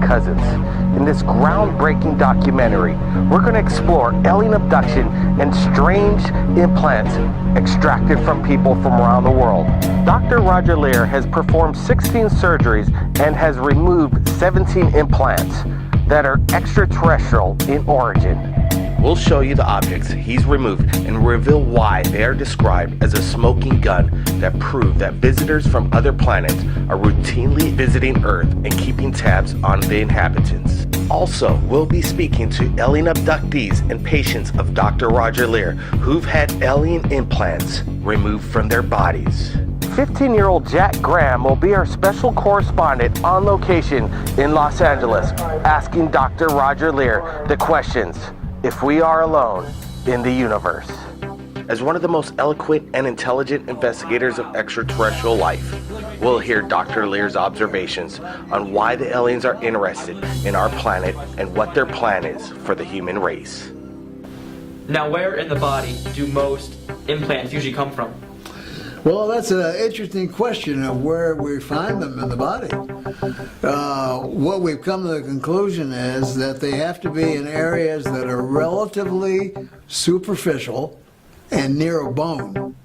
cousins. In this groundbreaking documentary, we're going to explore alien abduction and strange implants extracted from people from around the world. Dr. Roger Leir has performed 16 surgeries and has removed 17 implants that are extraterrestrial in origin. We'll show you the objects he's removed and reveal why they are described as a smoking gun that prove that visitors from other planets are routinely visiting Earth and keeping tabs on the inhabitants. Also, we'll be speaking to alien abductees and patients of Dr. Roger Leir who've had alien implants removed from their bodies. 15-year-old Jack Graham will be our special correspondent on location in Los Angeles, asking Dr. Roger Leir the questions, if we are alone in the universe. As one of the most eloquent and intelligent investigators of extraterrestrial life, we'll hear Dr. Leir's observations on why the aliens are interested in our planet and what their plan is for the human race. Now, where in the body do most implants usually come from? Well, that's an interesting question of where we find them in the body. What we've come to the conclusion is that they have to be in areas that are relatively superficial and near a bone.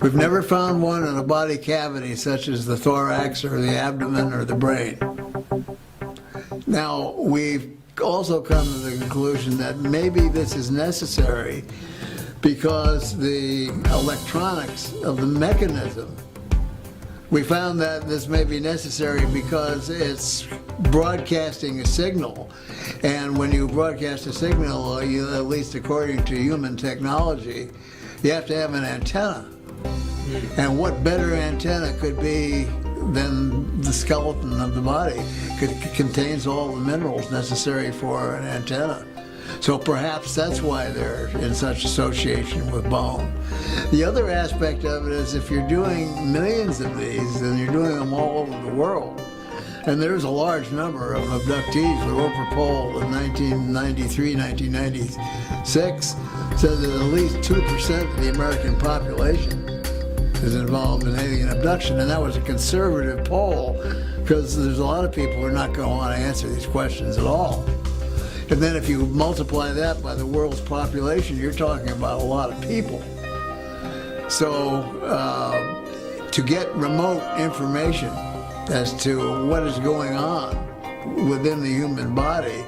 We've never found one in a body cavity such as the thorax or the abdomen or the brain. Now, we've also come to the conclusion that maybe this is necessary because the electronics of the mechanism, we found that this may be necessary because it's broadcasting a signal. And when you broadcast a signal, at least according to human technology, you have to have an antenna. And what better antenna could be than the skeleton of the body? It contains all the minerals necessary for an antenna. So perhaps that's why they're in such association with bone. The other aspect of it is if you're doing millions of these, and you're doing them all over the world, and there's a large number of abductees. The Roper poll in 1993, 1996 said that at least 2% of the American population is involved in alien abduction, and that was a conservative poll because there's a lot of people who are not going to want to answer these questions at all. And then if you multiply that by the world's population, you're talking about a lot of people. So to get remote information as to what is going on within the human body,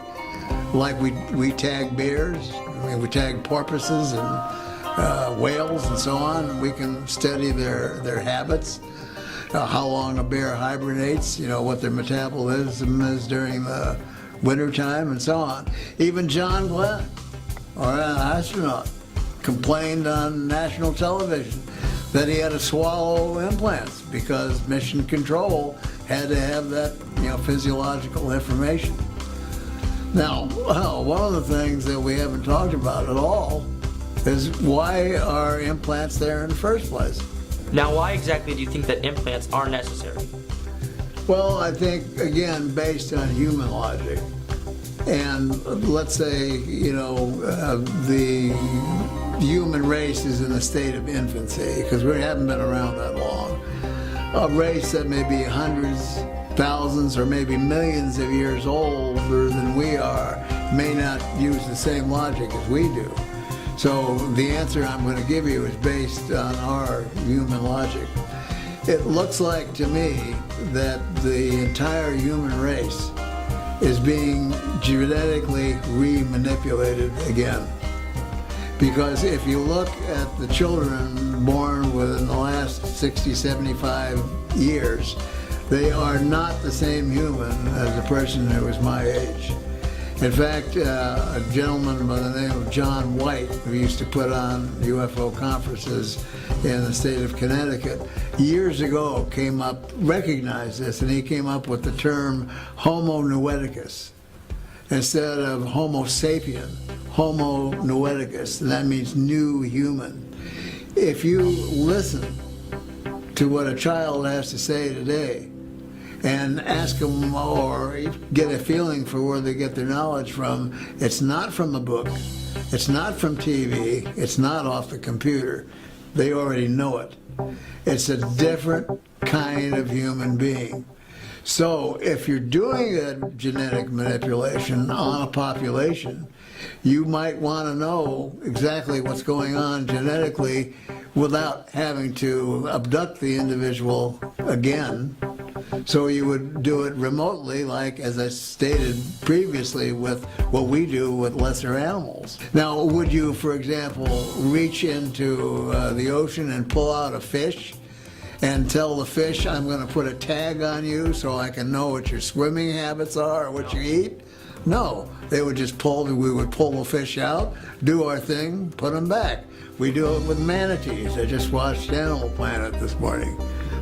like we tag bears, we tag porpoises and whales and so on, we can study their habits, how long a bear hibernates, what their metabolism is during the wintertime and so on. Even John Glenn, or an astronaut, complained on national television that he had to swallow implants because mission control had to have that physiological information. Now, one of the things that we haven't talked about at all is why are implants there in the first place? Now, why exactly do you think that implants are necessary? Well, I think, again, based on human logic. And let's say, the human race is in a state of infancy, because we haven't been around that long. A race that may be hundreds, thousands, or maybe millions of years older than we are may not use the same logic as we do. So the answer I'm going to give you is based on our human logic. It looks like to me that the entire human race is being genetically re-manipulated again. Because if you look at the children born within the last 60, 75 years, they are not the same human as a person who was my age. In fact, a gentleman by the name of John White, who used to put on UFO conferences in the state of Connecticut, years ago recognized this, and he came up with the term Homo noeticus. Instead of Homo sapien, Homo noeticus, and that means new human. If you listen to what a child has to say today, and ask them or get a feeling for where they get their knowledge from, it's not from a book, it's not from TV, it's not off the computer. They already know it. It's a different kind of human being. So if you're doing a genetic manipulation on a population, you might want to know exactly what's going on genetically without having to abduct the individual again. So you would do it remotely, like as I stated previously with what we do with lesser animals. Now, would you, for example, reach into the ocean and pull out a fish and tell the fish, I'm going to put a tag on you so I can know what your swimming habits are or what you eat? No, they would just we would pull the fish out, do our thing, put them back. We do it with manatees. I just watched Animal Planet this morning.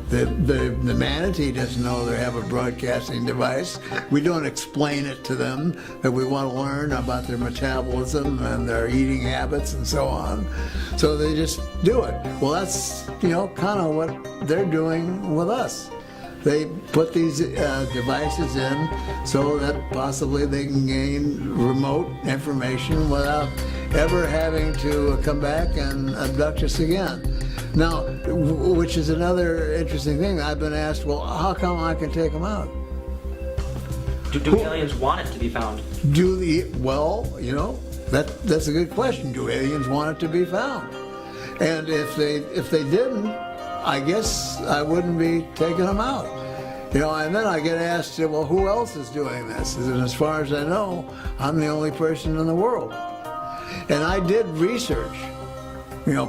The manatee doesn't know they have a broadcasting device. We don't explain it to them, that we want to learn about their metabolism and their eating habits and so on. So they just do it. Well, that's, kind of what they're doing with us. They put these devices in so that possibly they can gain remote information without ever having to come back and abduct us again. Now, which is another interesting thing. I've been asked, well, how come I can take them out? Do aliens want it to be found? That's a good question. Do aliens want it to be found? And if they didn't, I guess I wouldn't be taking them out. And then I get asked, well, who else is doing this? And as far as I know, I'm the only person in the world. And I did research.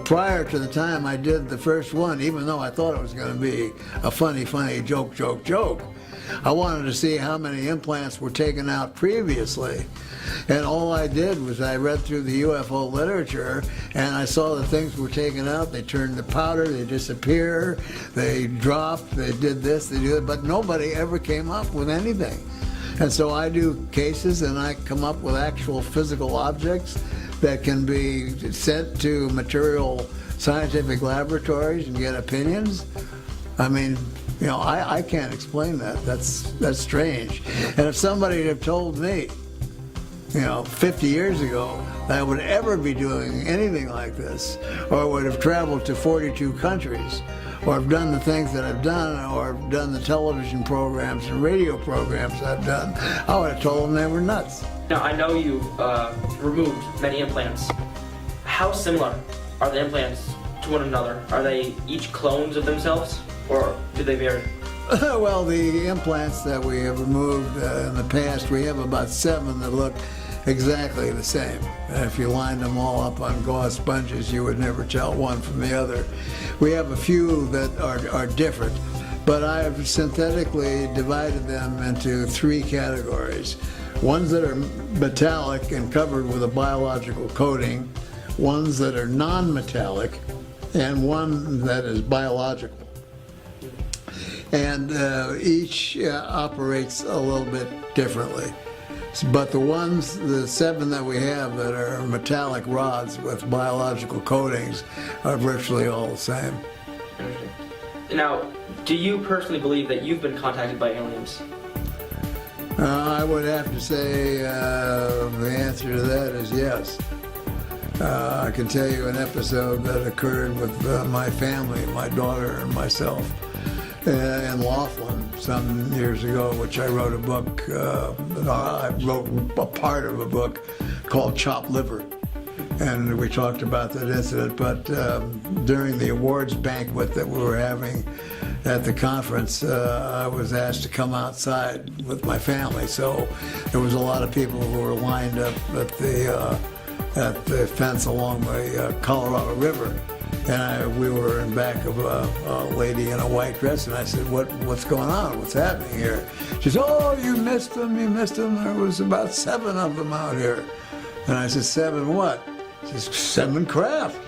Prior to the time I did the first one, even though I thought it was going to be a funny joke, I wanted to see how many implants were taken out previously. And all I did was I read through the UFO literature and I saw that things were taken out. They turned to powder, they disappear, they dropped, they did this, they did that, but nobody ever came up with anything. And so I do cases and I come up with actual physical objects that can be sent to material scientific laboratories and get opinions. I mean, I can't explain that. That's strange. And if somebody had told me, 50 years ago that I would ever be doing anything like this, or would have traveled to 42 countries, or have done the things that I've done, or done the television programs and radio programs I've done, I would have told them they were nuts. Now, I know you removed many implants. How similar are the implants to one another? Are they each clones of themselves, or do they vary? Well, the implants that we have removed in the past, we have about 7 that look exactly the same. And if you lined them all up on gauze sponges, you would never tell one from the other. We have a few that are different, but I have synthetically divided them into 3 categories. Ones that are metallic and covered with a biological coating, ones that are non-metallic, and one that is biological. And each operates a little bit differently. But the 7 that we have that are metallic rods with biological coatings are virtually all the same. Now, do you personally believe that you've been contacted by aliens? I would have to say the answer to that is yes. I can tell you an episode that occurred with my family, my daughter and myself, in Laughlin some years ago, which I wrote a book, I wrote a part of a book called Chopped Liver. And we talked about that incident, but during the awards banquet that we were having at the conference, I was asked to come outside with my family. So there was a lot of people who were lined up at the fence along the Colorado River. And we were in back of a lady in a white dress, and I said, what's going on? What's happening here? She said, oh, you missed them. There was about 7 of them out here. And I said, 7 what? She said, 7 craft.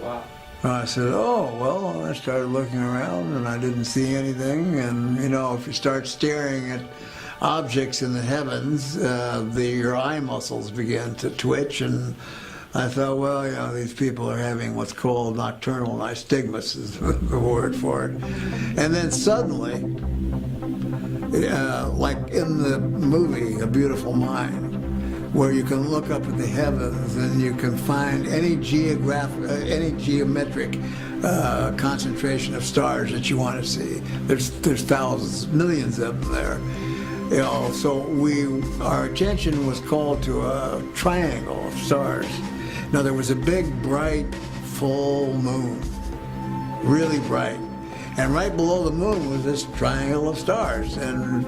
Wow. And I said, oh, well, I started looking around, and I didn't see anything. And, if you start staring at objects in the heavens, your eye muscles begin to twitch, and I thought, well, these people are having what's called nocturnal nystagmus is the word for it. And then suddenly, like in the movie A Beautiful Mind, where you can look up at the heavens and you can find any geometric concentration of stars that you want to see. There's thousands, millions of them there. You know, so our attention was called to a triangle of stars. Now there was a big, bright, full moon, really bright. And right below the moon was this triangle of stars. And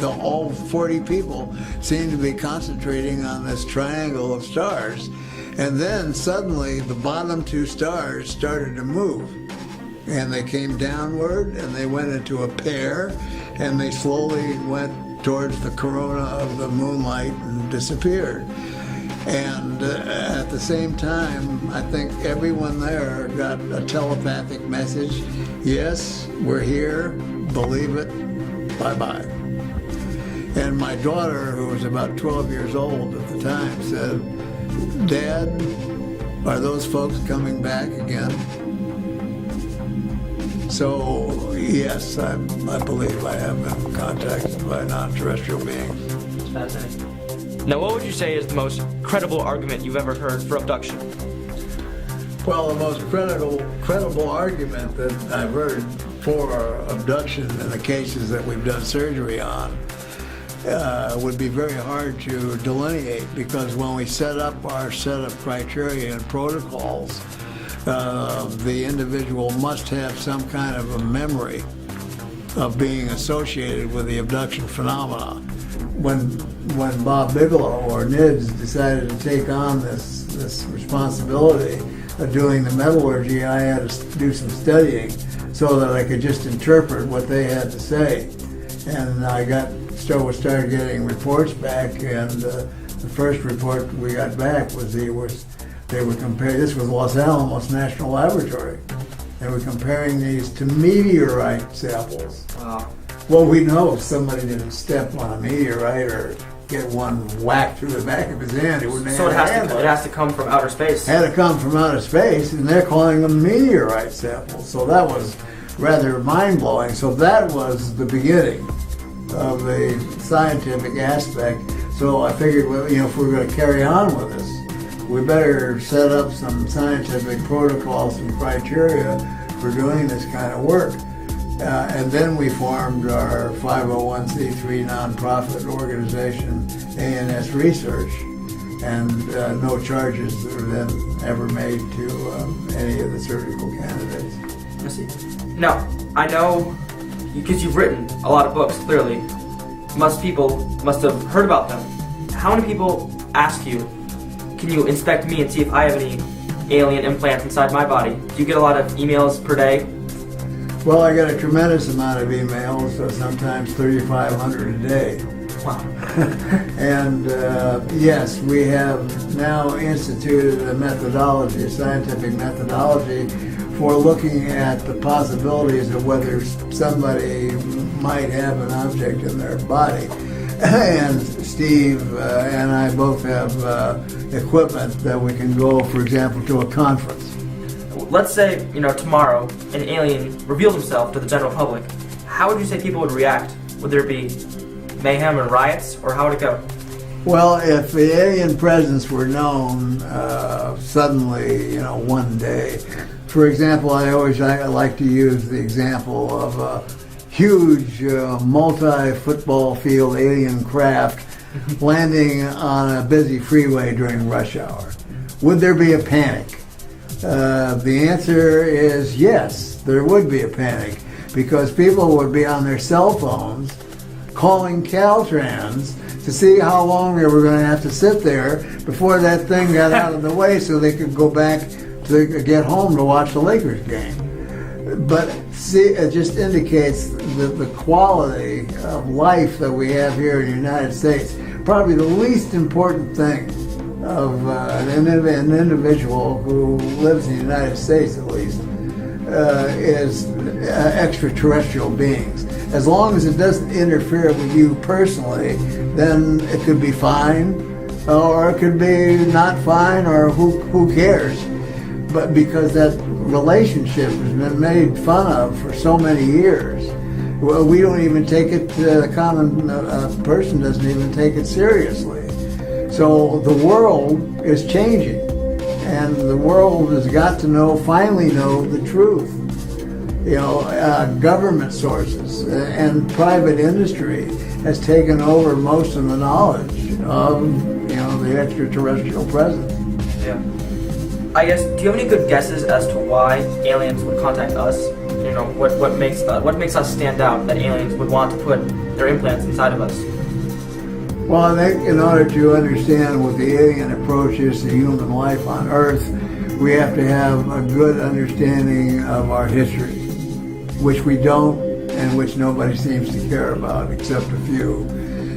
all 40 people seemed to be concentrating on this triangle of stars. And then suddenly the bottom two stars started to move. And they came downward and they went into a pair and they slowly went towards the corona of the moonlight and disappeared. And at the same time, I think everyone there got a telepathic message. Yes, we're here, believe it, bye-bye. And my daughter, who was about 12 years old at the time, said, Dad, are those folks coming back again? So, yes, I believe I have been contacted by non-terrestrial beings. It's fascinating. Now, what would you say is the most credible argument you've ever heard for abduction? Well, the most credible argument that I've heard for abduction in the cases that we've done surgery on would be very hard to delineate, because when we set up our set of criteria and protocols, the individual must have some kind of a memory of being associated with the abduction phenomena. When Bob Bigelow or NIDS decided to take on this responsibility of doing the metallurgy, I had to do some studying so that I could just interpret what they had to say. And I started getting reports back, and the first report we got back was they were comparing, this was Los Alamos National Laboratory. They were comparing these to meteorite samples. Wow. Well, we know if somebody didn't step on a meteorite or get one whacked through the back of his hand, it wouldn't So have it has to come from outer space. Had to come from outer space, and they're calling them meteorite samples. So that was rather mind-blowing. So that was the beginning of the scientific aspect. So I figured, well, you know, if we're going to carry on with this, we better set up some scientific protocols and criteria for doing this kind of work. And then we formed our 501c3 nonprofit organization, ANS Research, and no charges were then ever made to any of the surgical candidates. I see. Now, I know, because you've written a lot of books, clearly, people must have heard about them. How many people ask you, can you inspect me and see if I have any alien implants inside my body? Do you get a lot of emails per day? Well, I get a tremendous amount of emails, so sometimes 3,500 a day. Wow. And yes, we have now instituted a methodology, a scientific methodology, for looking at the possibilities of whether somebody might have an object in their body. And Steve and I both have equipment that we can go, for example, to a conference. Let's say, tomorrow an alien revealed himself to the general public. How would you say people would react? Would there be mayhem and riots, or how would it go? Well, if the alien presence were known suddenly, one day, for example, I like to use the example of a huge multi-football field alien craft landing on a busy freeway during rush hour. Would there be a panic? The answer is yes, there would be a panic, because people would be on their cell phones calling Caltrans to see how long they were going to have to sit there before that thing got out of the way so they could go back to get home to watch the Lakers game. But see, it just indicates the quality of life that we have here in the United States. Probably the least important thing of an individual who lives in the United States, at least, is extraterrestrial beings. As long as it doesn't interfere with you personally, then it could be fine, or it could be not fine, or who cares? But because that relationship has been made fun of for so many years, well, we don't even take it, the common person doesn't even take it seriously. So the world is changing, and the world has got to finally know the truth. Government sources and private industry has taken over most of the knowledge of, the extraterrestrial presence. Yeah. I guess, do you have any good guesses as to why aliens would contact us? What makes us stand out that aliens would want to put their implants inside of us? Well, I think in order to understand what the alien approach is to human life on Earth, we have to have a good understanding of our history, which we don't and which nobody seems to care about except a few.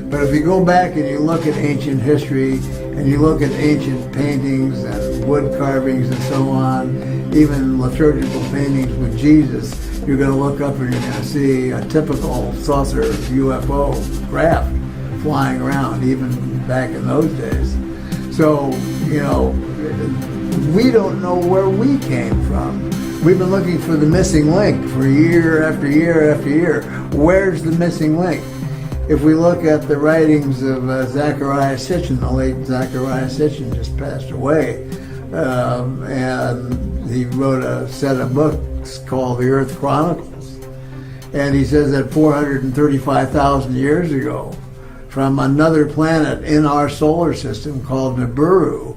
But if you go back and you look at ancient history and you look at ancient paintings and wood carvings and so on, even liturgical paintings with Jesus, you're going to look up and you're going to see a typical saucer UFO craft flying around, even back in those days. So, we don't know where we came from. We've been looking for the missing link for year after year after year. Where's the missing link? If we look at the writings of Zecharia Sitchin, the late Zecharia Sitchin just passed away, and he wrote a set of books called The Earth Chronicles. And he says that 435,000 years ago, from another planet in our solar system called Nibiru,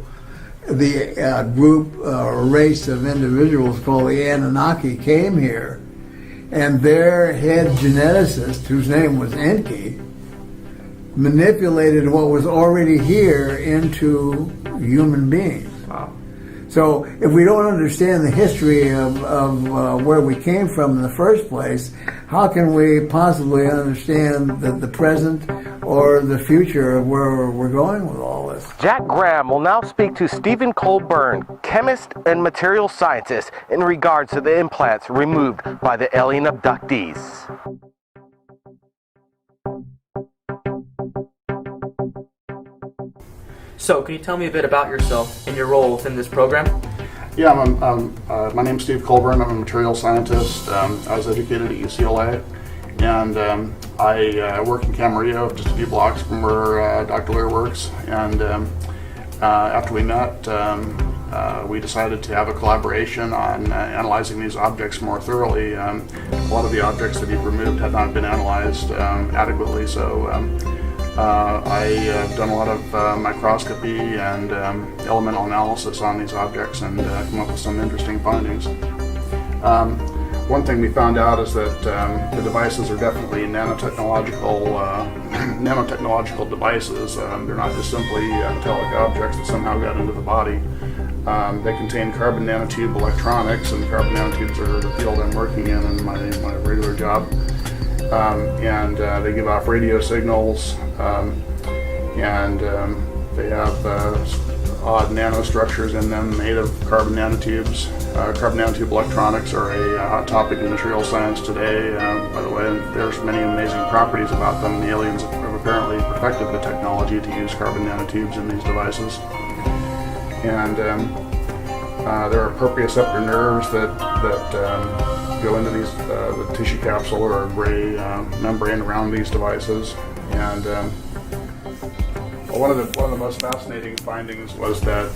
the group or race of individuals called the Anunnaki came here, and their head geneticist, whose name was Enki, manipulated what was already here into human beings. Wow. So if we don't understand the history of where we came from in the first place, how can we possibly understand the present or the future of where we're going with all this? Jack Graham will now speak to Stephen Colburn, chemist and material scientist, in regards to the implants removed by the alien abductees. So, can you tell me a bit about yourself and your role within this program? Yeah, my name's Steve Colburn. I'm a material scientist. I was educated at UCLA, and I work in Camarillo, just a few blocks from where Dr. Lear works. And after we met, we decided to have a collaboration on analyzing these objects more thoroughly. A lot of the objects that he'd removed had not been analyzed adequately, so I've done a lot of microscopy and elemental analysis on these objects and come up with some interesting findings. One thing we found out is that the devices are definitely nanotechnological devices. They're not just simply metallic objects that somehow got into the body. They contain carbon nanotube electronics, and carbon nanotubes are the field I'm working in my regular job. And they give off radio signals, and they have odd nanostructures in them made of carbon nanotubes. Carbon nanotube electronics are a hot topic in material science today, by the way, and there's many amazing properties about them. The aliens have apparently perfected the technology to use carbon nanotubes in these devices. And there are proprioceptor nerves that go into these the tissue capsule or gray membrane around these devices. And one of the most fascinating findings was that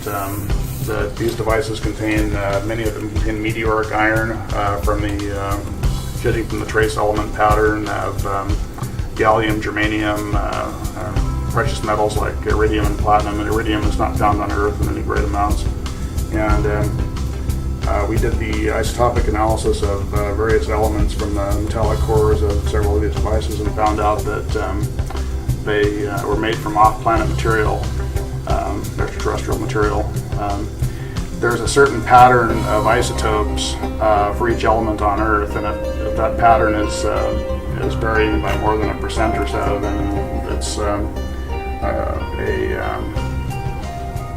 these devices contain many of them contain meteoric iron judging from the trace element pattern of gallium, germanium, precious metals like iridium and platinum. And iridium is not found on Earth in any great amounts. And we did the isotopic analysis of various elements from the metallic cores of several of these devices and found out that they were made from off-planet material, extraterrestrial material. There's a certain pattern of isotopes for each element on Earth, and if that pattern is varying by more than 1% or so, then it's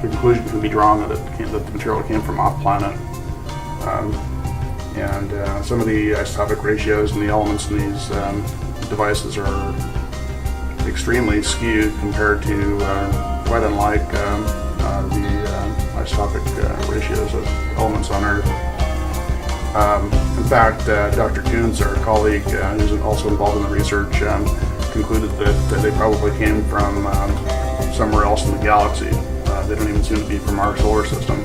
the conclusion can be drawn that the material came from off-planet. And some of the isotopic ratios and the elements in these devices are extremely skewed compared to quite unlike the isotopic ratios of elements on Earth. In fact, Dr. Coons, our colleague, who's also involved in the research, concluded that they probably came from somewhere else in the galaxy. They don't even seem to be from our solar system.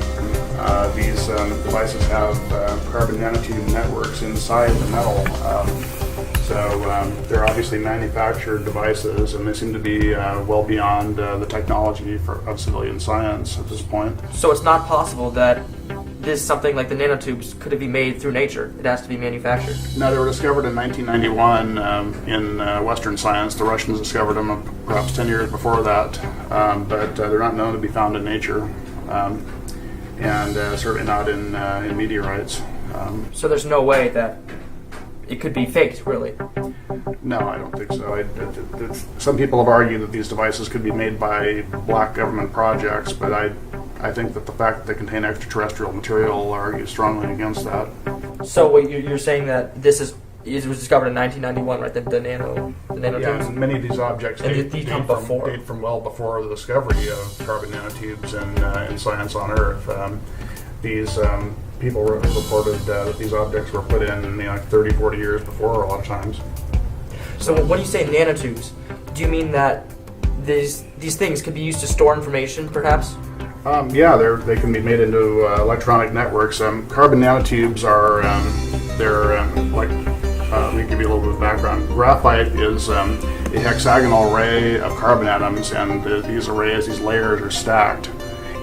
These devices have carbon nanotube networks inside the metal. So they're obviously manufactured devices, and they seem to be well beyond the technology of civilian science at this point. So it's not possible that something like the nanotubes could be made through nature. It has to be manufactured. No, they were discovered in 1991 in Western science. The Russians discovered them perhaps 10 years before that, but they're not known to be found in nature, and certainly not in meteorites. So there's no way that it could be faked, really. No, I don't think so. Some people have argued that these devices could be made by black government projects, but I think that the fact that they contain extraterrestrial material argues strongly against that. So what you're saying that it was discovered in 1991, right? The nanotubes. Yeah, and many of these objects And these come before. date from well before the discovery of carbon nanotubes and science on Earth. These people reported that these objects were put in like 30, 40 years before a lot of times. So when you say nanotubes, do you mean that these things could be used to store information, perhaps? Yeah, they can be made into electronic networks. Carbon nanotubes are let me give you a little bit of background. Graphite is a hexagonal array of carbon atoms, and these layers are stacked.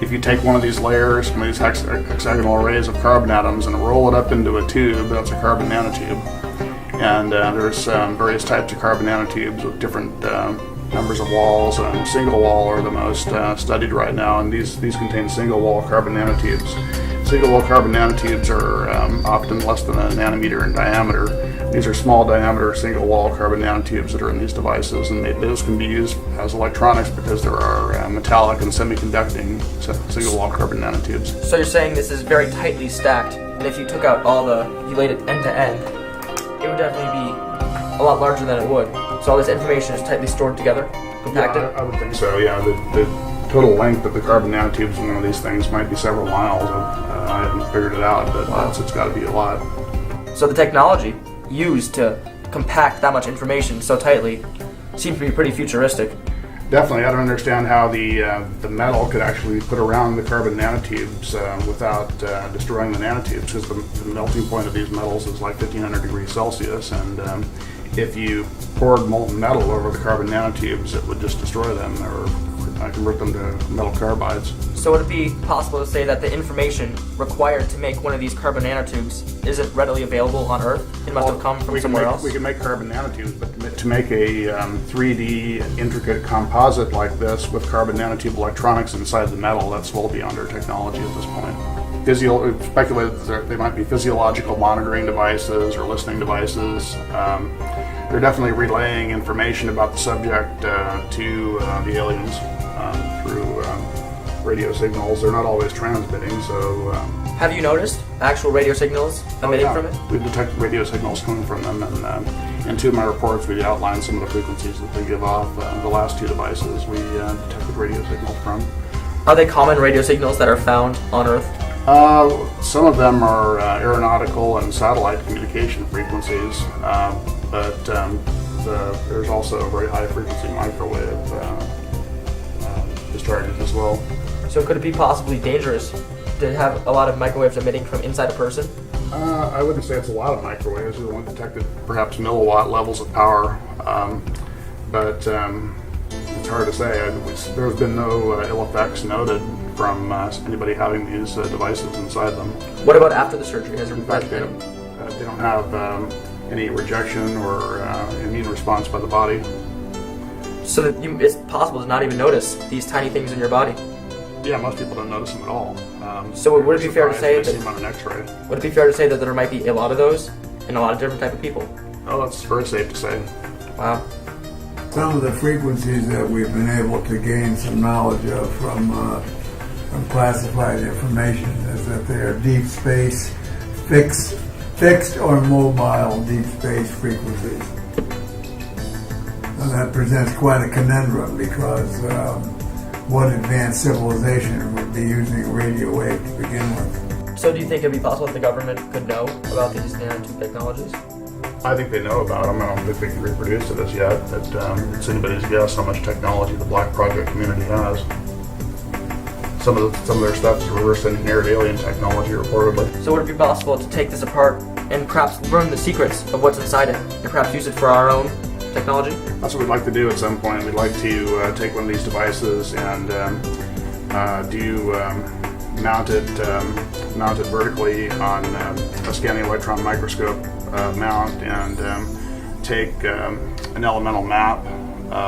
If you take one of these layers, one of these hexagonal arrays of carbon atoms, and roll it up into a tube, that's a carbon nanotube. And there's various types of carbon nanotubes with different numbers of walls, and single wall are the most studied right now, and these contain single wall carbon nanotubes. Single wall carbon nanotubes are often less than a nanometer in diameter. These are small diameter single wall carbon nanotubes that are in these devices, and those can be used as electronics because there are metallic and semiconducting single wall carbon nanotubes. So you're saying this is very tightly stacked, and if you took out you laid it end to end, it would definitely be a lot larger than it would. So all this information is tightly stored together, compacted? Yeah, I would think so, yeah. The total length of the carbon nanotubes in one of these things might be several miles. I haven't figured it out, but it's got to be a lot. So the technology used to compact that much information so tightly seems to be pretty futuristic. Definitely, I don't understand how the metal could actually be put around the carbon nanotubes without destroying the nanotubes, because the melting point of these metals is like 1500 degrees Celsius, and if you poured molten metal over the carbon nanotubes, it would just destroy them or convert them to metal carbides. So would it be possible to say that the information required to make one of these carbon nanotubes isn't readily available on Earth? It must have come from somewhere else? We can make carbon nanotubes, but to make a 3D intricate composite like this with carbon nanotube electronics inside the metal, that's well beyond our technology at this point. Speculated that they might be physiological monitoring devices or listening devices. They're definitely relaying information about the subject to the aliens through radio signals. They're not always transmitting, so... Have you noticed actual radio signals emitting from it? We've detected radio signals coming from them, and in two of my reports we outlined some of the frequencies that they give off. The last two devices we detected radio signals from. Are they common radio signals that are found on Earth? Some of them are aeronautical and satellite communication frequencies, but there's also very high frequency microwave discharges as well. So could it be possibly dangerous to have a lot of microwaves emitting from inside a person? I wouldn't say it's a lot of microwaves. We only detected perhaps milliwatt levels of power, but it's hard to say. There's been no ill effects noted from anybody having these devices inside them. What about after the surgery? Has there In fact, they don't have any rejection or immune response by the body. So that it's possible to not even notice these tiny things in your body? Yeah, most people don't notice them at all. So would it be fair to say they see them on an X-ray? Would it be fair to say that there might be a lot of those in a lot of different type of people? Oh, that's very safe to say. Wow. Some of the frequencies that we've been able to gain some knowledge of from classified information is that they are deep space, fixed or mobile deep space frequencies. And that presents quite a conundrum because what advanced civilization would be using a radio wave to begin with? So do you think it would be possible that the government could know about these nanotube technologies? I think they know about them. I don't think they can reproduce it as yet, but it's anybody's guess how much technology the Black Project community has. Some of their stuff is reverse engineered alien technology, reportedly. So would it be possible to take this apart and perhaps learn the secrets of what's inside it, and perhaps use it for our own technology? That's what we'd like to do at some point. We'd like to take one of these devices and mount it vertically on a scanning electron microscope mount, and take an elemental map,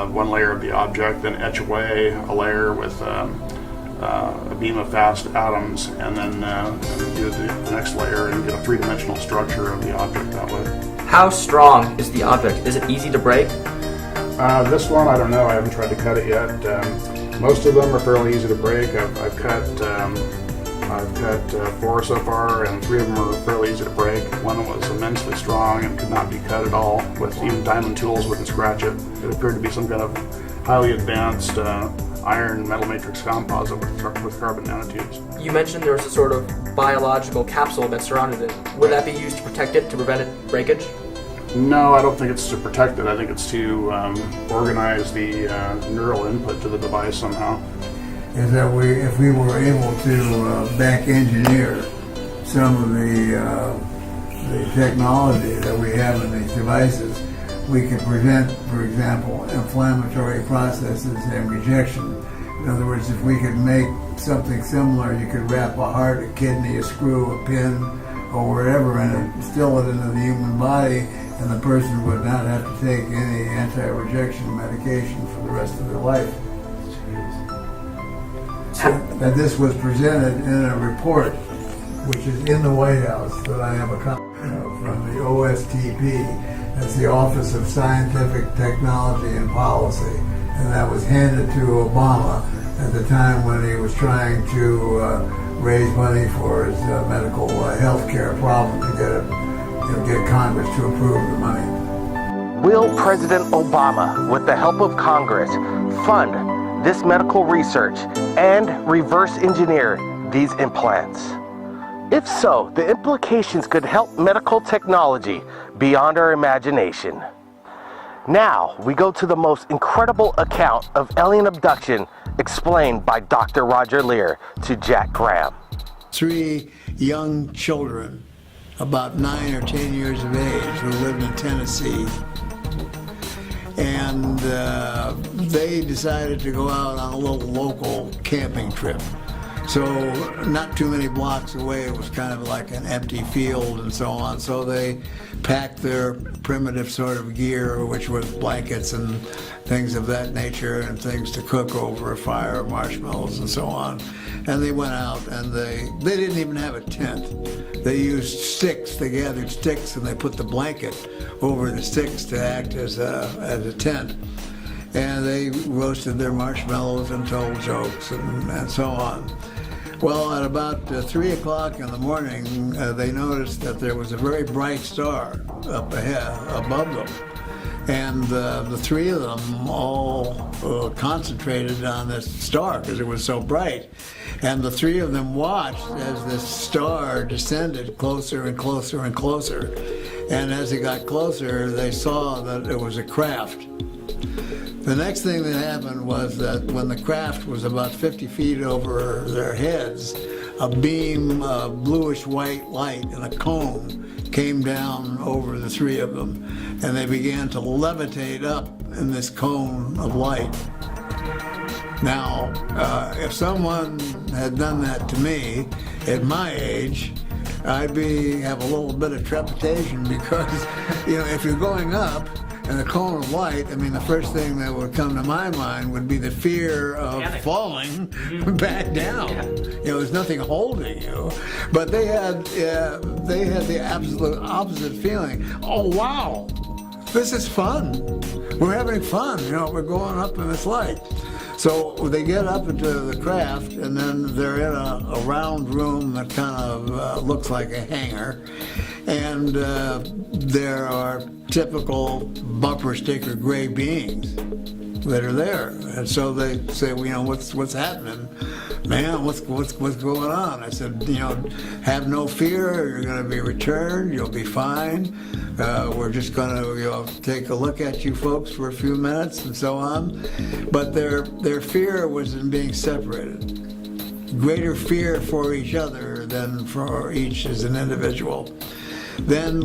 one layer of the object, then etch away a layer with a beam of fast atoms, and then do the next layer and get a three-dimensional structure of the object that way. How strong is the object? Is it easy to break? This one, I don't know. I haven't tried to cut it yet. Most of them are fairly easy to break. I've cut 4 so far, and 3 of them are fairly easy to break. One was immensely strong and could not be cut at all. With even diamond tools wouldn't scratch it. It appeared to be some kind of highly advanced iron metal matrix composite with carbon nanotubes. You mentioned there was a sort of biological capsule that surrounded it. Would that be used to protect it, to prevent it breakage? No, I don't think it's to protect it. I think it's to organize the neural input to the device somehow. Is that if we were able to back engineer some of the technology that we have in these devices, we could prevent, for example, inflammatory processes and rejection. In other words, if we could make something similar, you could wrap a heart, a kidney, a screw, a pin, or whatever in it, instill it into the human body, and the person would not have to take any anti-rejection medication for the rest of their life. So that this was presented in a report, which is in the White House, that I have a copy of from the OSTP. That's the Office of Scientific Technology and Policy, and that was handed to Obama at the time when he was trying to raise money for his medical health care problem to get Congress to approve the money. Will President Obama, with the help of Congress, fund this medical research and reverse engineer these implants? If so, the implications could help medical technology beyond our imagination. Now, we go to the most incredible account of alien abduction explained by Dr. Roger Leir to Jack Graham. 3 young children, about 9 or 10 years of age, who lived in Tennessee. And they decided to go out on a little local camping trip. So not too many blocks away, it was kind of like an empty field and so on. So they packed their primitive sort of gear, which was blankets and things of that nature, and things to cook over a fire, marshmallows and so on. And they went out, and they didn't even have a tent. They used sticks. They gathered sticks and they put the blanket over the sticks to act as a tent. And they roasted their marshmallows and told jokes and so on. Well, at about 3 o'clock in the morning, they noticed that there was a very bright star up ahead, above them. And the 3 of them all concentrated on this star because it was so bright. And the 3 of them watched as this star descended closer and closer and closer. And as it got closer, they saw that it was a craft. The next thing that happened was that when the craft was about 50 feet over their heads, a beam of bluish-white light in a cone came down over the 3 of them, and they began to levitate up in this cone of light. Now, if someone had done that to me at my age, I'd have a little bit of trepidation because, if you're going up, and a cone of light, the first thing that would come to my mind would be the fear of falling back down. There's nothing holding you. But they had the absolute opposite feeling. Oh, wow, this is fun. We're having fun. We're going up in this light. So they get up into the craft, and then they're in a round room that kind of looks like a hangar. And there are typical bumper sticker gray beings that are there. And so they say, well, you know, what's happening? Man, what's going on? I said, you know, have no fear. You're going to be returned. You'll be fine. We're just going to, you know, take a look at you folks for a few minutes and so on. But their fear was in being separated. Greater fear for each other than for each as an individual. Then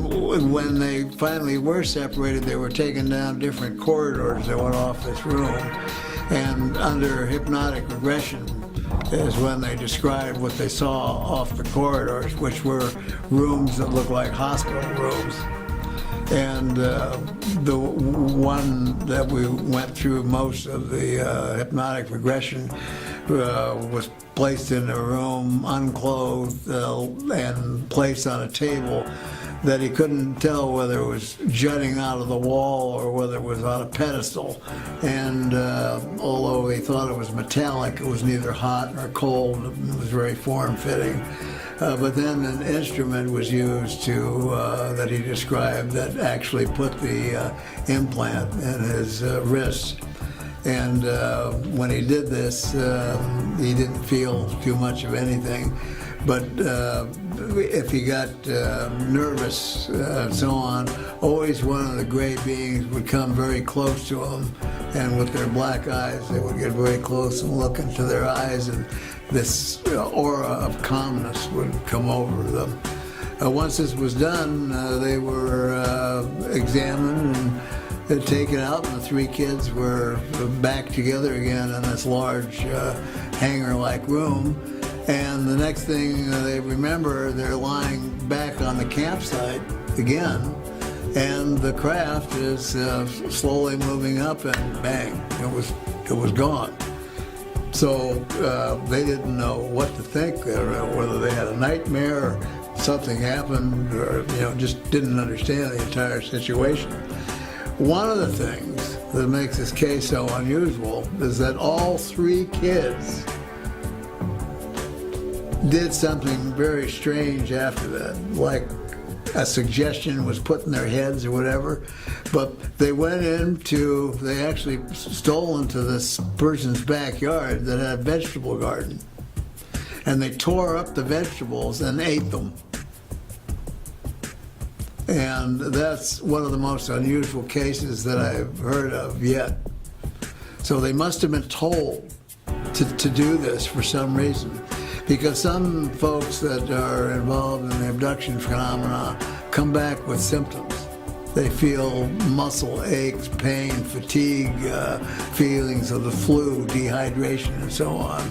when they finally were separated, they were taken down different corridors that went off this room. And under hypnotic regression is when they described what they saw off the corridors, which were rooms that looked like hospital rooms. And the one that we went through most of the hypnotic regression was placed in a room, unclothed, and placed on a table that he couldn't tell whether it was jutting out of the wall or whether it was on a pedestal. And although he thought it was metallic, it was neither hot nor cold. It was very form-fitting. But then an instrument was used that he described that actually put the implant in his wrist. And when he did this, he didn't feel too much of anything. But if he got nervous and so on, always one of the gray beings would come very close to him, and with their black eyes, they would get very close and look into their eyes, and this aura of calmness would come over them. Once this was done, they were examined and taken out, and the three kids were back together again in this large hangar-like room. And the next thing they remember, they're lying back on the campsite again, and the craft is slowly moving up, and bang, it was gone. So they didn't know what to think, whether they had a nightmare or something happened, or just didn't understand the entire situation. One of the things that makes this case so unusual is that all three kids did something very strange after that, like a suggestion was put in their heads or whatever, but they actually stole into this person's backyard that had a vegetable garden, and they tore up the vegetables and ate them. And that's one of the most unusual cases that I've heard of yet. So they must have been told to do this for some reason. Because some folks that are involved in the abduction phenomena come back with symptoms. They feel muscle aches, pain, fatigue, feelings of the flu, dehydration, and so on.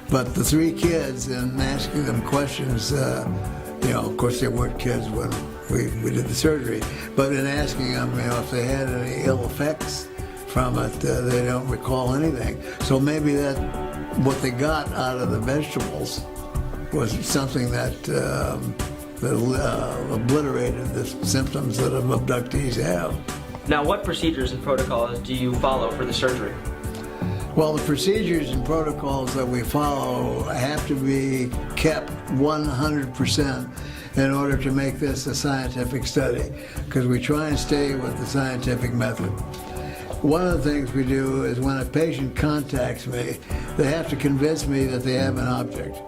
But the three kids, in asking them questions, of course they weren't kids when we did the surgery, but in asking them, if they had any ill effects from it, they don't recall anything. So maybe what they got out of the vegetables was something that obliterated the symptoms that abductees have. Now, what procedures and protocols do you follow for the surgery? Well, the procedures and protocols that we follow have to be kept 100% in order to make this a scientific study, because we try and stay with the scientific method. One of the things we do is when a patient contacts me, they have to convince me that they have an object.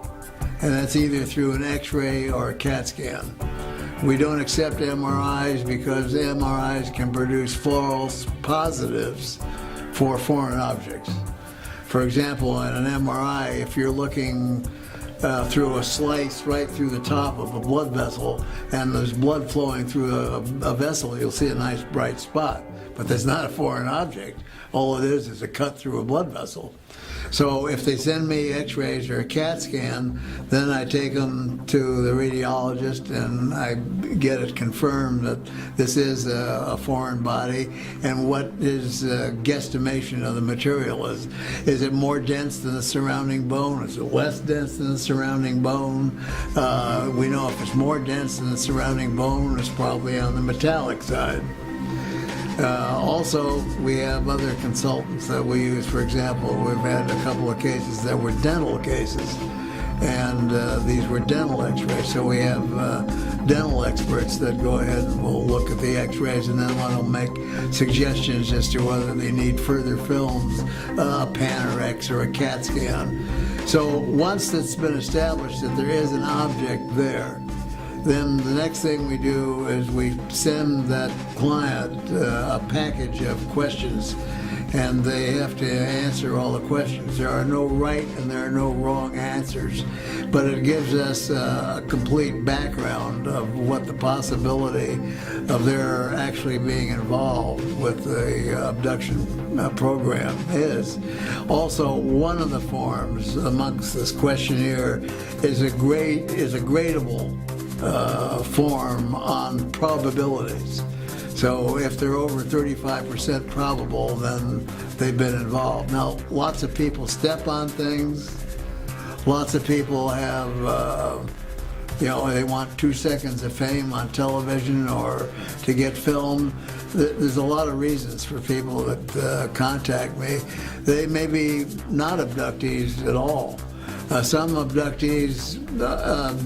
And that's either through an X-ray or a CAT scan. We don't accept MRIs because MRIs can produce false positives for foreign objects. For example, in an MRI, if you're looking through a slice right through the top of a blood vessel and there's blood flowing through a vessel, you'll see a nice bright spot. But that's not a foreign object. All it is a cut through a blood vessel. So if they send me X-rays or a CAT scan, then I take them to the radiologist and I get it confirmed that this is a foreign body, and what his guesstimation of the material is. Is it more dense than the surrounding bone? Is it less dense than the surrounding bone? We know if it's more dense than the surrounding bone, it's probably on the metallic side. Also, we have other consultants that we use. For example, we've had a couple of cases that were dental cases, and these were dental X-rays. So we have dental experts that go ahead and will look at the x-rays, and then one will make suggestions as to whether they need further films, a Panorex or a CAT scan. So once it's been established that there is an object there, then the next thing we do is we send that client a package of questions, and they have to answer all the questions. There are no right and there are no wrong answers, but it gives us a complete background of what the possibility of their actually being involved with the abduction program is. Also, one of the forms amongst this questionnaire is a gradable form on probabilities. So if they're over 35% probable, then they've been involved. Now, lots of people step on things. Lots of people have, they want 2 seconds of fame on television or to get filmed. There's a lot of reasons for people that contact me. They may be not abductees at all. Some abductees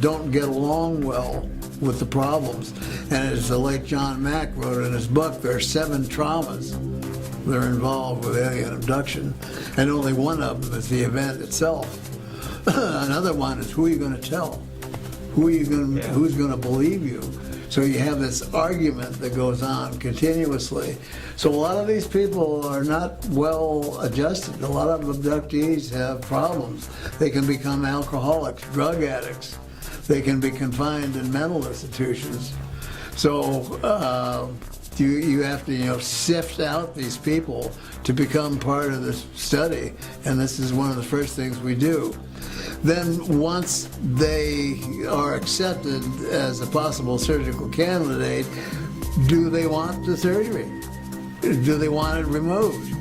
don't get along well with the problems. And as the late John Mack wrote in his book, there are 7 traumas that are involved with alien abduction, and only one of them is the event itself. Another one is who are you going to tell? Who's going to believe you? So you have this argument that goes on continuously. So a lot of these people are not well adjusted. A lot of abductees have problems. They can become alcoholics, drug addicts. They can be confined in mental institutions. So you have to sift out these people to become part of this study, and this is one of the first things we do. Then once they are accepted as a possible surgical candidate, do they want the surgery? Do they want it removed?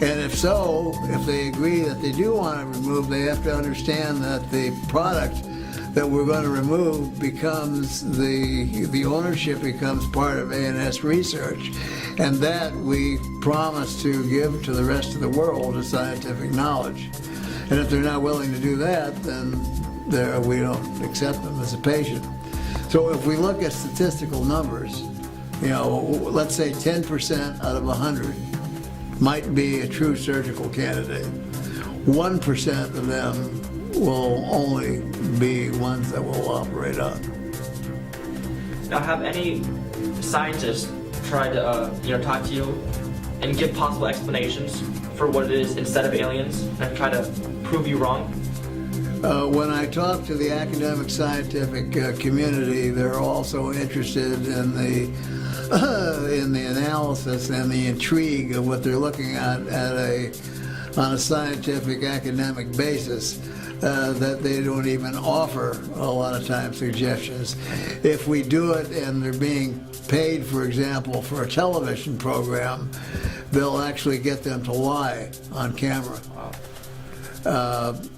And if so, if they agree that they do want it removed, they have to understand that the product that we're going to remove becomes the ownership becomes part of ANS research, and that we promise to give to the rest of the world as scientific knowledge. And if they're not willing to do that, then we don't accept them as a patient. So if we look at statistical numbers, let's say 10% out of 100 might be a true surgical candidate. 1% of them will only be ones that will operate on. Now, have any scientists tried to talk to you and give possible explanations for what it is instead of aliens and try to prove you wrong? When I talk to the academic scientific community, they're also interested in the analysis and the intrigue of what they're looking at on a scientific academic basis. That they don't even offer a lot of times suggestions. If we do it and they're being paid, for example, for a television program, they'll actually get them to lie on camera.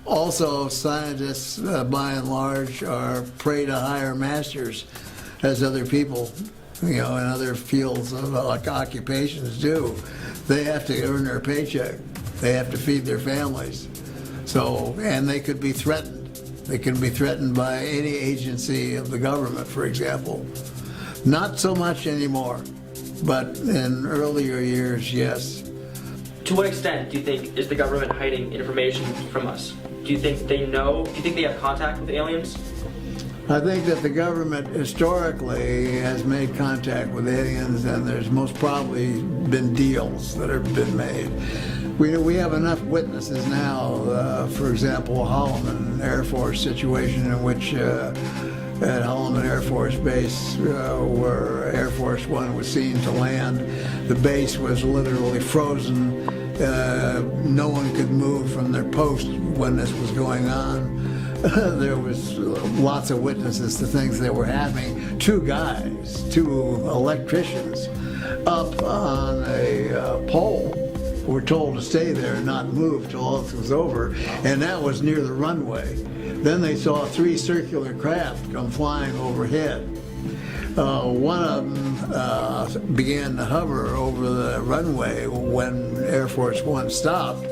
Also, scientists, by and large, are prey to higher masters, as other people, in other fields of occupations do. They have to earn their paycheck. They have to feed their families. So, and they could be threatened. They can be threatened by any agency of the government, for example. Not so much anymore, but in earlier years, yes. To what extent do you think is the government hiding information from us? Do you think they know? Do you think they have contact with aliens? I think that the government historically has made contact with aliens, and there's most probably been deals that have been made. We have enough witnesses now, for example, Holloman Air Force situation in which at Holloman Air Force Base where Air Force One was seen to land, the base was literally frozen. No one could move from their post when this was going on. There was lots of witnesses to things that were happening. 2 guys, 2 electricians up on a pole were told to stay there and not move till all this was over, and that was near the runway. Then they saw 3 circular craft come flying overhead. One of them began to hover over the runway when Air Force One stopped.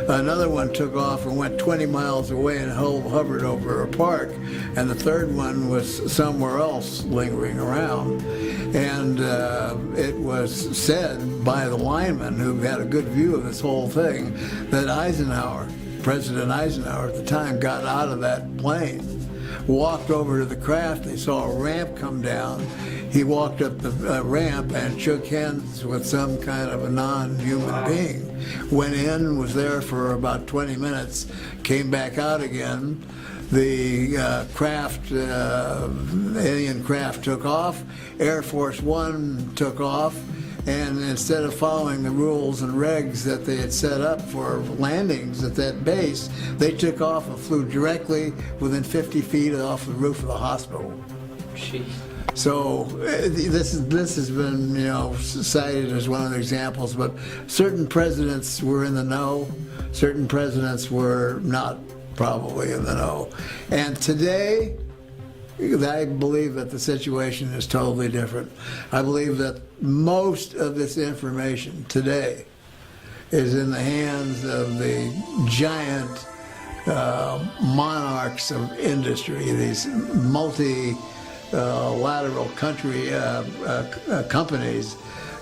Another one took off and went 20 miles away and hovered over a park. And the third one was somewhere else lingering around. And it was said by the lineman, who had a good view of this whole thing, that President Eisenhower at the time, got out of that plane, walked over to the craft. They saw a ramp come down. He walked up the ramp and shook hands with some kind of a non-human being. Went in, was there for about 20 minutes, came back out again. The alien craft took off. Air Force One took off. And instead of following the rules and regs that they had set up for landings at that base, they took off and flew directly within 50 feet off the roof of the hospital. Jeez. So this has been, cited as one of the examples, but certain presidents were in the know, certain presidents were not probably in the know. And today, I believe that the situation is totally different. I believe that most of this information today is in the hands of the giant monarchs of industry, these multilateral companies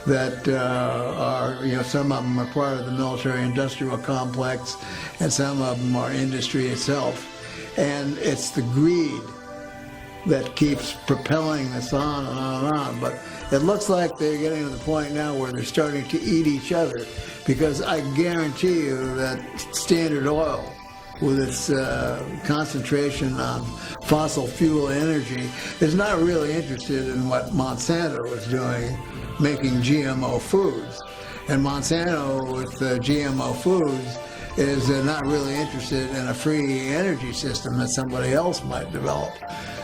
that are, some of them are part of the military-industrial complex, and some of them are industry itself. And it's the greed that keeps propelling this on and on and on. But it looks like they're getting to the point now where they're starting to eat each other, because I guarantee you that Standard Oil, with its concentration on fossil fuel energy, is not really interested in what Monsanto is doing, making GMO foods. And Monsanto, with GMO foods, is not really interested in a free energy system that somebody else might develop.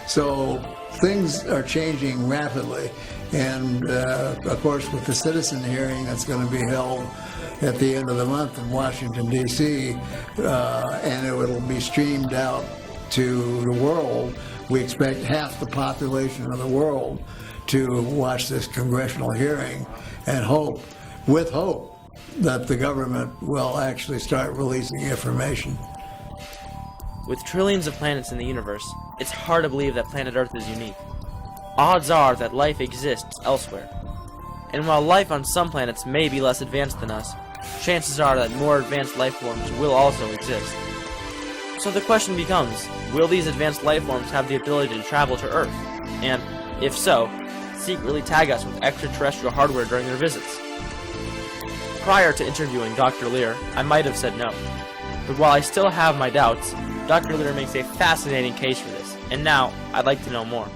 So things are changing rapidly. And of course, with the citizen hearing that's going to be held at the end of the month in Washington, D.C., and it will be streamed out to the world, we expect half the population of the world to watch this congressional hearing, and hope that the government will actually start releasing information. With trillions of planets in the universe, it's hard to believe that planet Earth is unique. Odds are that life exists elsewhere. And while life on some planets may be less advanced than us, chances are that more advanced life forms will also exist. So the question becomes, will these advanced life forms have the ability to travel to Earth? And, if so, secretly tag us with extraterrestrial hardware during their visits? Prior to interviewing Dr. Lear, I might have said no. But while I still have my doubts, Dr. Lear makes a fascinating case for this, and now I'd like to know more.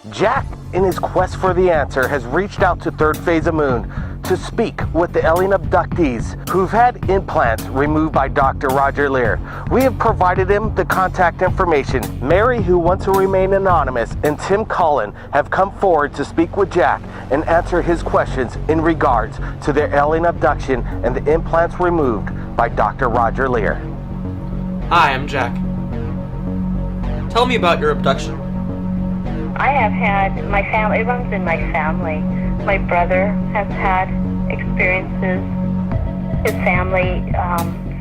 Jack, in his quest for the answer, has reached out to Third Phase of Moon to speak with the alien abductees who've had implants removed by Dr. Roger Lear. We have provided him the contact information. Mary, who wants to remain anonymous, and Tim Cullen have come forward to speak with Jack and answer his questions in regards to their alien abduction and the implants removed by Dr. Roger Lear. Hi, I'm Jack. Tell me about your abduction. I have had, my family, it runs in my family. My brother has had experiences. His family,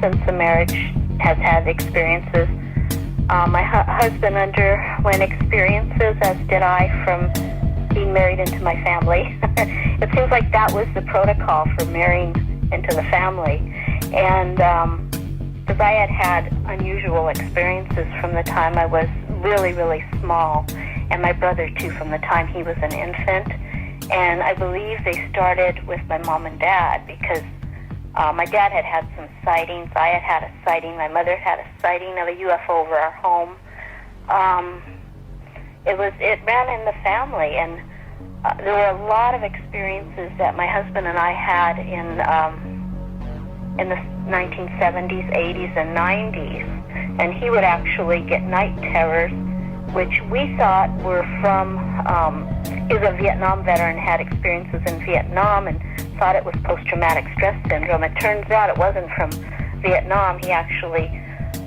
since the marriage, has had experiences. My husband underwent experiences, as did I, from being married into my family. It seems like that was the protocol for marrying into the family. And because I had unusual experiences from the time I was really, really small, and my brother too, from the time he was an infant. And I believe they started with my mom and dad, because my dad had had some sightings. I had had a sighting. My mother had a sighting of a UFO over our home. It ran in the family, and there were a lot of experiences that my husband and I had in the 1970s, 80s, and 90s. And he would actually get night terrors, which we thought were from, he was a Vietnam veteran, had experiences in Vietnam, and thought it was post-traumatic stress syndrome. It turns out it wasn't from Vietnam. He actually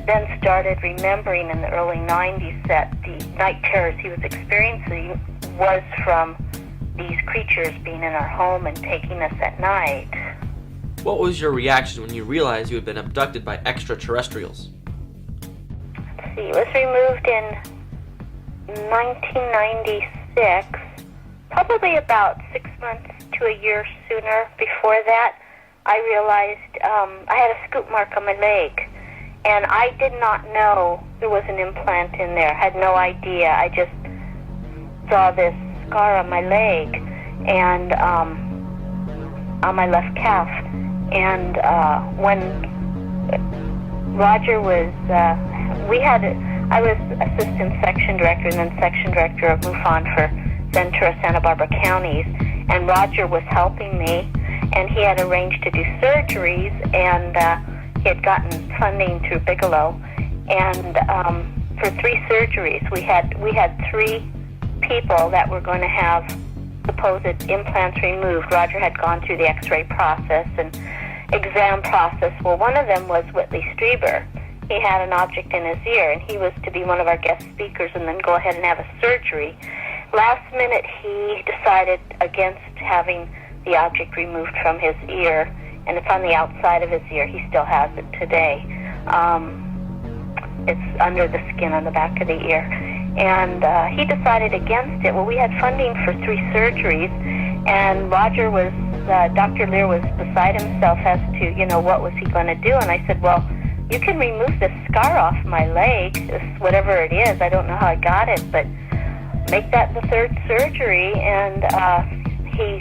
then started remembering in the early 90s that the night terrors he was experiencing was from these creatures being in our home and taking us at night. What was your reaction when you realized you had been abducted by extraterrestrials? Let's see, it was removed in 1996, probably about 6 months to a year sooner. Before that, I realized I had a scoop mark on my leg, and I did not know there was an implant in there. Had no idea. I just saw this scar on my leg and on my left calf. And when Roger was, I was assistant section director and then section director of MUFON for Ventura, Santa Barbara counties, and Roger was helping me, and he had arranged to do surgeries, and he had gotten funding through Bigelow, and for 3 surgeries, we had 3 people that were going to have supposed implants removed. Roger had gone through the X-ray process and exam process. Well, one of them was Whitley Strieber. He had an object in his ear, and he was to be one of our guest speakers and then go ahead and have a surgery. Last minute, he decided against having the object removed from his ear, and it's on the outside of his ear. He still has it today. It's under the skin on the back of the ear. And he decided against it. Well, we had funding for 3 surgeries, and Roger was, Dr. Lear was beside himself as to, what was he going to do. And I said, well, you can remove this scar off my leg, whatever it is. I don't know how I got it, but make that the 3rd surgery. And he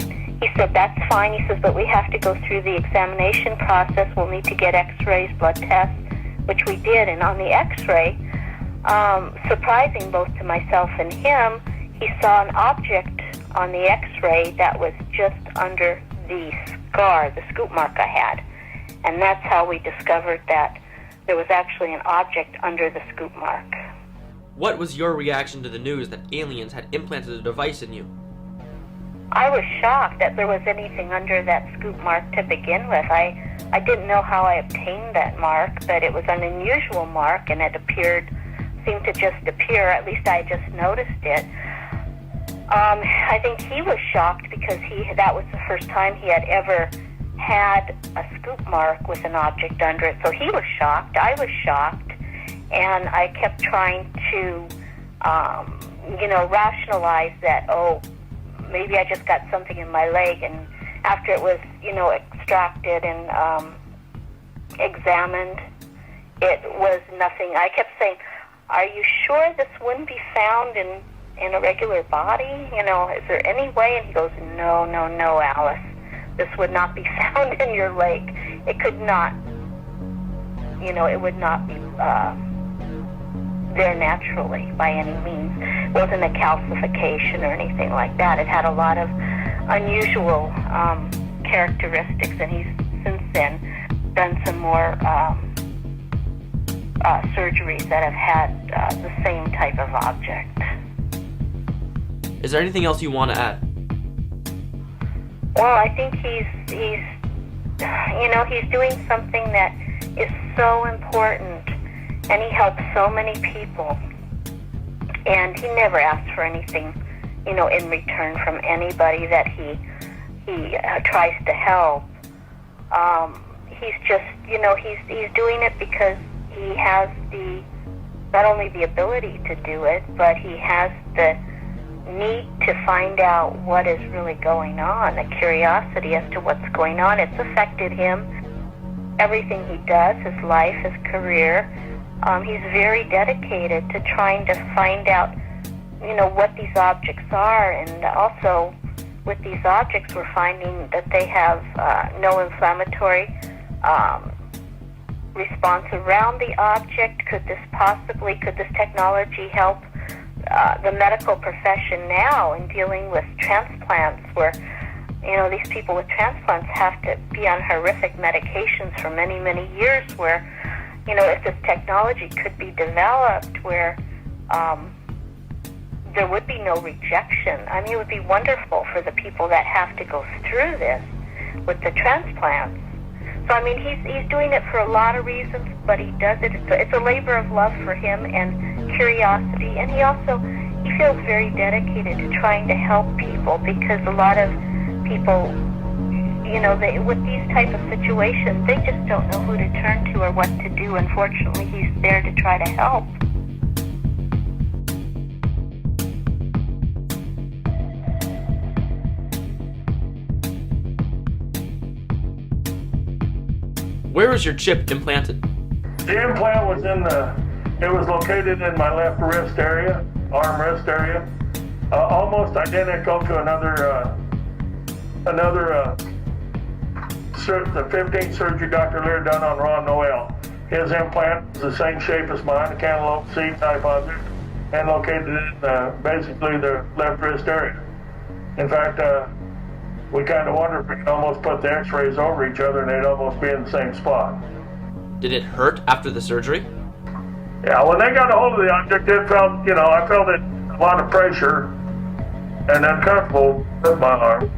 said, that's fine. He says, but we have to go through the examination process. We'll need to get x-rays, blood tests, which we did. And on the x-ray, surprising both to myself and him, he saw an object on the x-ray that was just under the scar, the scoop mark I had. And that's how we discovered that there was actually an object under the scoop mark. What was your reaction to the news that aliens had implanted a device in you? I was shocked that there was anything under that scoop mark to begin with. I didn't know how I obtained that mark, but it was an unusual mark, and it seemed to just appear. At least I just noticed it. I think he was shocked because that was the first time he had ever had a scoop mark with an object under it. So he was shocked. I was shocked. And I kept trying to, rationalize that, maybe I just got something in my leg. And after it was, extracted and examined, it was nothing. I kept saying, are you sure this wouldn't be found in a regular body? Is there any way? And he goes, no, Alice. This would not be found in your leg. It could not, it would not be there naturally by any means. It wasn't a calcification or anything like that. It had a lot of unusual characteristics, and he's since then done some more surgeries that have had the same type of object. Is there anything else you want to add? Well, I think he's doing something that is so important, and he helps so many people, and he never asks for anything, in return from anybody that he tries to help. He's just, he's doing it because he has not only the ability to do it, but he has the need to find out what is really going on, a curiosity as to what's going on. It's affected him. Everything he does, his life, his career, he's very dedicated to trying to find out, what these objects are. And also, with these objects, we're finding that they have no inflammatory response around the object. Could this technology help the medical profession now in dealing with transplants, where these people with transplants have to be on horrific medications for many, many years, where if this technology could be developed where there would be no rejection. I mean, it would be wonderful for the people that have to go through this with the transplants. So, I mean, he's doing it for a lot of reasons, but he does it. It's a labor of love for him and curiosity, and he feels very dedicated to trying to help people, because a lot of people, you know, with these type of situations, they just don't know who to turn to or what to do. Unfortunately, he's there to try to help. Where was your chip implanted? The implant was it was located in my left wrist area, arm wrist area, almost identical to the 15th surgery Dr. Lear done on Ron Noel. His implant is the same shape as mine, a cantaloupe seed type object, and located in basically the left wrist area. In fact, we kind of wonder if we could almost put the x-rays over each other and they'd almost be in the same spot. Did it hurt after the surgery? Yeah, when they got a hold of the object, I felt it a lot of pressure and uncomfortable with my arm.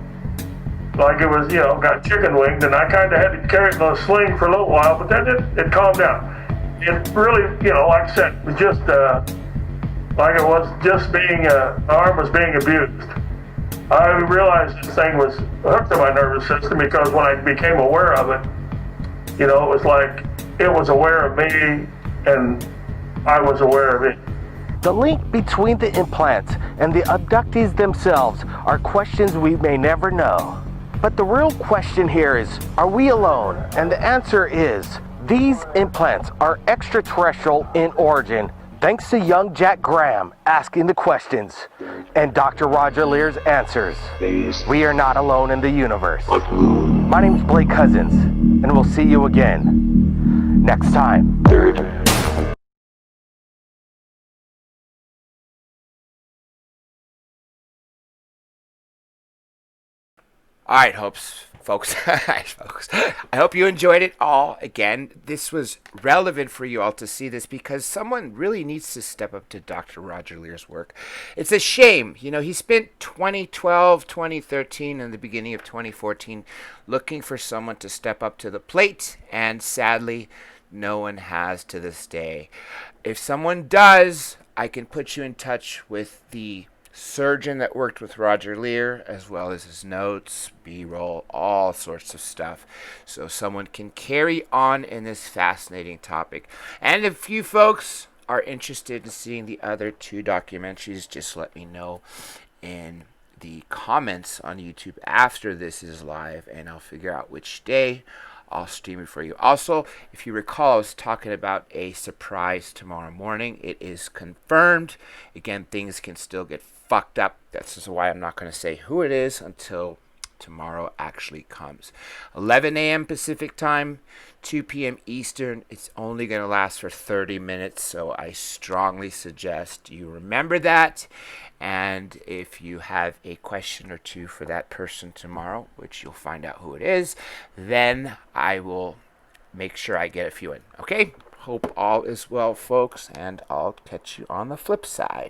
Like it was, got chicken winged, and I kind of had to carry it in a sling for a little while, but then it calmed down. It really, like I said, it was just like it was just being, the arm was being abused. I realized this thing was hooked to my nervous system because when I became aware of it, it was like it was aware of me and I was aware of it. The link between the implants and the abductees themselves are questions we may never know. But the real question here is, are we alone? And the answer is, these implants are extraterrestrial in origin, thanks to young Jack Graham asking the questions and Dr. Roger Lear's answers. We are not alone in the universe. My name's Blake Cousins, and we'll see you again next time. All right, folks. I hope you enjoyed it all. Again, this was relevant for you all to see this because someone really needs to step up to Dr. Roger Lear's work. It's a shame. He spent 2012, 2013, and the beginning of 2014 looking for someone to step up to the plate, and sadly, no one has to this day. If someone does, I can put you in touch with the surgeon that worked with Roger Lear, as well as his notes, B-roll, all sorts of stuff, so someone can carry on in this fascinating topic. And if you folks are interested in seeing the other two documentaries, just let me know in the comments on YouTube after this is live, and I'll figure out which day I'll stream it for you. Also, if you recall, I was talking about a surprise tomorrow morning. It is confirmed. Again, things can still get fucked up. That's just why I'm not going to say who it is until tomorrow actually comes. 11 a.m. Pacific time, 2 p.m. Eastern. It's only going to last for 30 minutes, so I strongly suggest you remember that. And if you have a question or two for that person tomorrow, which you'll find out who it is, then I will make sure I get a few in. Okay? Hope all is well, folks, and I'll catch you on the flip side.